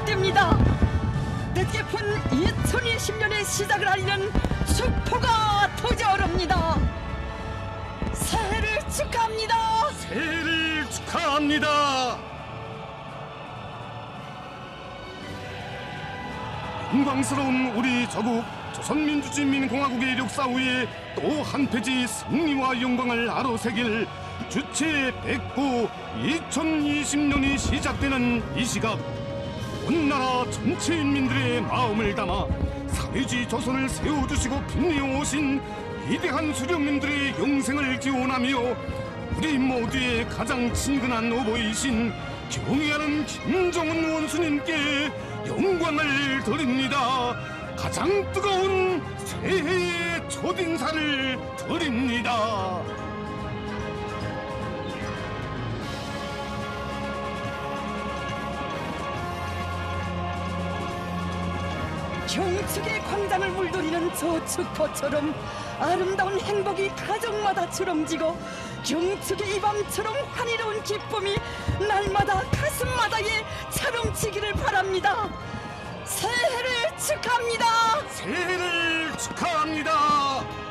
시작됩니다. 뜻깊은 2020년의 시작을 알리는 축포가 터져오릅니다. 새해를 축하합니다. 새해를 축하합니다. 영광스러운 우리 저국 조선민주주의인민공화국의 역사 위에 또 한 페이지 승리와 영광을 아로새길 주체 109 2020년이 시작되는 이 시각, 온 나라 전체 인민들의 마음을 담아 사회주의 조선을 세워주시고 빛내오신 위대한 수령님들의 영생을 기원하며 우리 모두의 가장 친근한 오보이신 경애하는 김정은 원수님께 영광을 드립니다. 가장 뜨거운 새해의 초인사를 드립니다. 경축의 광장을 물들이는 저 축포처럼 아름다운 행복이 가정마다 주름지고 경축의 이 밤처럼 환희로운 기쁨이 날마다 가슴마다에 차름치기를 바랍니다. 새해를 축하합니다. 새해를 축하합니다.